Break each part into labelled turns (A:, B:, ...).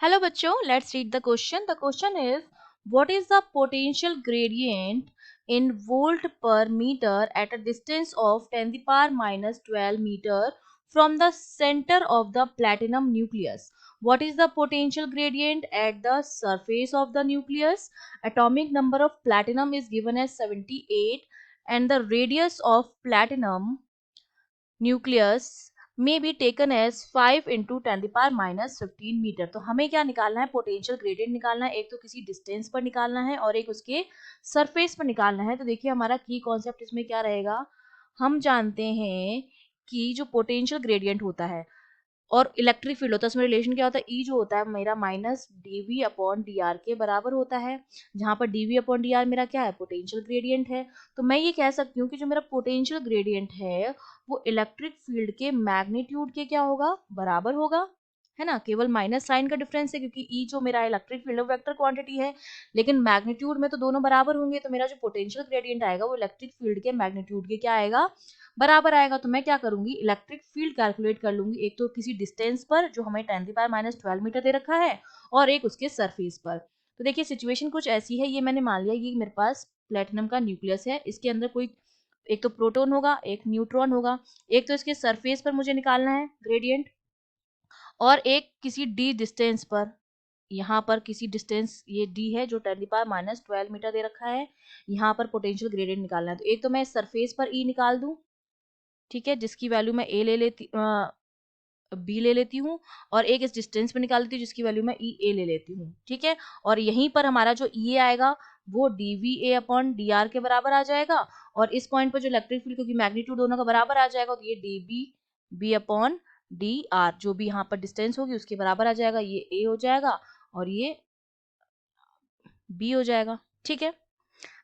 A: Hello बच्चों, let's read the question. The question is, what is the potential gradient in volt per meter at a distance of 10 the power minus 12 meter from the center of the platinum nucleus? What is the potential gradient at the surface of the nucleus? Atomic number of platinum is given as 78 and the radius of platinum nucleus में be taken as 5 into 10⁻⁻15 metre. तो हमें क्या निकालना है? Potential gradient निकालना है। एक तो किसी डिस्टेंस पर निकालना है और एक उसके सरफेस पर निकालना है। तो देखिए हमारा की कॉन्सेप्ट इसमें क्या रहेगा, हम जानते हैं कि जो पोटेंशियल ग्रेडियंट होता है और इलेक्ट्रिक फील्ड होता है उसमें रिलेशन क्या होता है, ई जो होता है मेरा minus DV upon D R के बराबर होता है, जहां पर डीवी अपॉन डी आर मेरा क्या है, पोटेंशियल ग्रेडियंट है। तो मैं ये कह सकती हूँ कि जो मेरा पोटेंशियल ग्रेडियंट है वो इलेक्ट्रिक फील्ड के मैग्नीट्यूड के क्या होगा, बराबर होगा, है ना। केवल माइनस साइन का डिफरेंस है क्योंकि ई जो मेरा इलेक्ट्रिक फील्ड वेक्टर क्वांटिटी है, लेकिन मैग्नीट्यूड में तो दोनों बराबर होंगे। तो मेरा जो पोटेंशियल ग्रेडियंट आएगा वो इलेक्ट्रिक फील्ड के मैग्नीट्यूड के क्या आएगा, बराबर आएगा। तो मैं क्या करूंगी, इलेक्ट्रिक फील्ड कैलकुलेट कर लूंगी, एक तो किसी डिस्टेंस पर जो हमें 10⁻⁻12 मीटर दे रखा है और एक उसके सरफेस पर। तो देखिए सिचुएशन कुछ ऐसी है, ये मैंने मान लिया ये मेरे पास प्लेटिनम का न्यूक्लियस है, इसके अंदर कोई एक तो प्रोटॉन होगा एक न्यूट्रॉन होगा, एक तो इसके सरफेस पर मुझे निकालना है ग्रेडियंट और एक किसी डी डिस्टेंस पर, यहाँ पर किसी डिस्टेंस ये डी है जो 10⁻⁻12 मीटर दे रखा है, यहाँ पर पोटेंशियल ग्रेडियंट निकालना है। तो एक तो मैं सरफेस पर ई निकाल दूं, ठीक है, जिसकी वैल्यू मैं ए ले लेती बी ले लेती हूँ, और एक इस डिस्टेंस पे निकाल लेती हूँ जिसकी वैल्यू मैं ई ए ले लेती हूँ, ठीक है। और यहीं पर हमारा जो ई ए आएगा वो D V A upon D R के बराबर आ जाएगा, और इस पॉइंट पर जो इलेक्ट्रिक फील्ड क्योंकि मैग्नीट्यूड दोनों का बराबर आ जाएगा तो ये D B B upon D R जो भी यहाँ पर डिस्टेंस होगी उसके बराबर आ जाएगा, ये ए हो जाएगा और ये बी हो जाएगा, ठीक है।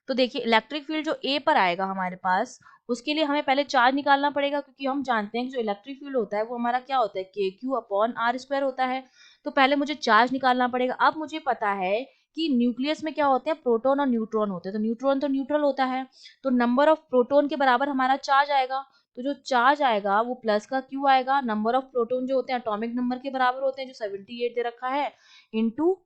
A: तो देखिए इलेक्ट्रिक फील्ड जो ए पर आएगा हमारे पास, उसके लिए हमें पहले चार्ज निकालना पड़ेगा क्योंकि हम जानते हैं कि जो इलेक्ट्रिक फील्ड होता है वो हमारा क्या होता है, के क्यू अपॉन आर स्क्वायर होता है। तो पहले मुझे चार्ज निकालना पड़ेगा। अब मुझे पता है कि न्यूक्लियस में क्या होते हैं, प्रोटॉन और न्यूट्रॉन होते हैं। तो न्यूट्रॉन तो न्यूट्रल होता है, तो नंबर ऑफ प्रोटॉन के बराबर हमारा चार्ज आएगा। तो जो चार्ज आएगा वो प्लस का क्यू आएगा, नंबर ऑफ प्रोटॉन जो होते हैं एटॉमिक नंबर के बराबर होते हैं जो 78 दे रखा है, इनटू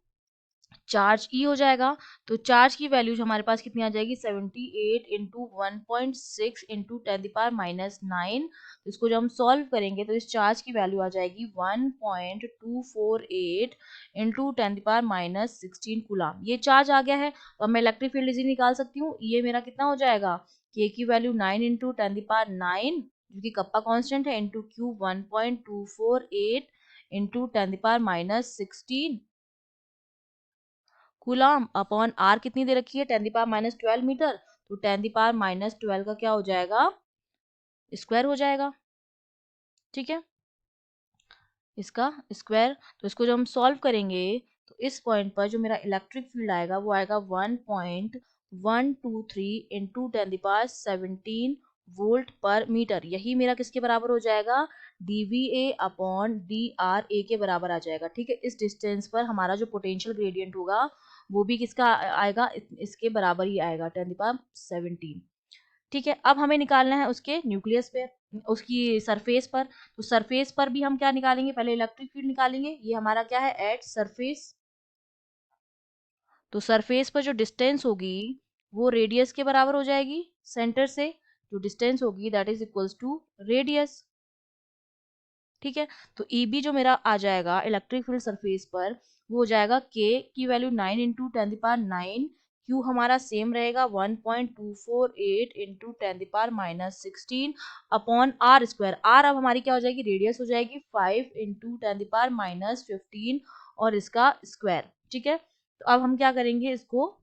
A: चार्ज ई हो जाएगा। तो चार्ज की वैल्यू हमारे पास कितनी आ जाएगी, 78 इंटू 1.6 इंटू 10⁻⁹। तो इसको जब हम सॉल्व करेंगे तो इस चार्ज की वैल्यू आ जाएगी 1.248 इंटू 10⁻⁻16 कूलम। ये चार्ज आ गया है। तो अब मैं इलेक्ट्रिक फील्ड इजी निकाल सकती हूँ। ये मेरा कितना हो जाएगा, के की वैल्यू 9 इंटू 10⁻9 जो कि कप्पा कांस्टेंट है, into Q 1.248 into 10⁻16 coulomb upon R कितनी दे रखी है, 10⁻⁻12 मीटर। तो 10⁻⁻12 का क्या हो जाएगा, स्क्वायर हो जाएगा, ठीक है, इसका स्क्वायर। तो इसको जब हम सॉल्व करेंगे तो इस पॉइंट पर जो मेरा इलेक्ट्रिक फील्ड आएगा वो आएगा 1.123 इंटू 10⁻17 वोल्ट पर मीटर। यही मेरा किसके बराबर हो जाएगा, dVA अपॉन DRA के बराबर आ जाएगा, ठीक है। इस डिस्टेंस पर हमारा जो पोटेंशियल ग्रेडियंट होगा वो भी किसका आएगा, इसके बराबर ही आएगा 10⁻17, ठीक है। अब हमें निकालना है उसके न्यूक्लियस पे, उसकी सरफेस पर। तो सरफेस पर भी हम क्या निकालेंगे, पहले इलेक्ट्रिक फील्ड निकालेंगे। ये हमारा क्या है, एट सरफेस। तो सरफेस पर जो डिस्टेंस होगी वो रेडियस के बराबर हो जाएगी, सेंटर से जो डिस्टेंस होगी that is equals to radius, ठीक है। तो ई बी जो मेरा आ जाएगा इलेक्ट्रिक फील्ड सरफेस पर वो हो जाएगा के की वैल्यू 9 इंटू 10⁻9, क्यू हमारा सेम रहेगा 1.248 into 10⁻16 upon R square. R अब हमारी क्या हो जाएगी, रेडियस हो जाएगी 5 इंटू 10⁻15 और इसका स्क्वायर, ठीक है। तो अब हम क्या करेंगे, इसको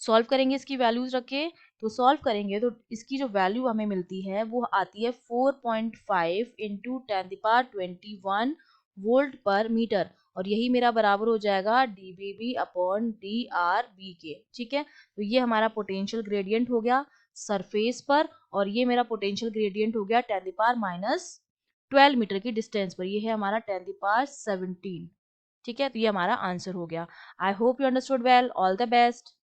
A: सॉल्व करेंगे, इसकी वैल्यूज रख के। तो सॉल्व करेंगे तो इसकी जो वैल्यू हमें मिलती है वो आती है 4.5 इंटू 10⁻21 वोल्ट पर मीटर, और यही मेरा बराबर हो जाएगा dBB अपॉन DRB के, ठीक है। तो ये हमारा पोटेंशियल ग्रेडियंट हो गया सरफेस पर, और ये मेरा पोटेंशियल ग्रेडियंट हो गया 10⁻12 मीटर की डिस्टेंस पर। ये है हमारा 10⁻17, ठीक है। तो ये हमारा आंसर हो गया। I hope you understood well. All the best.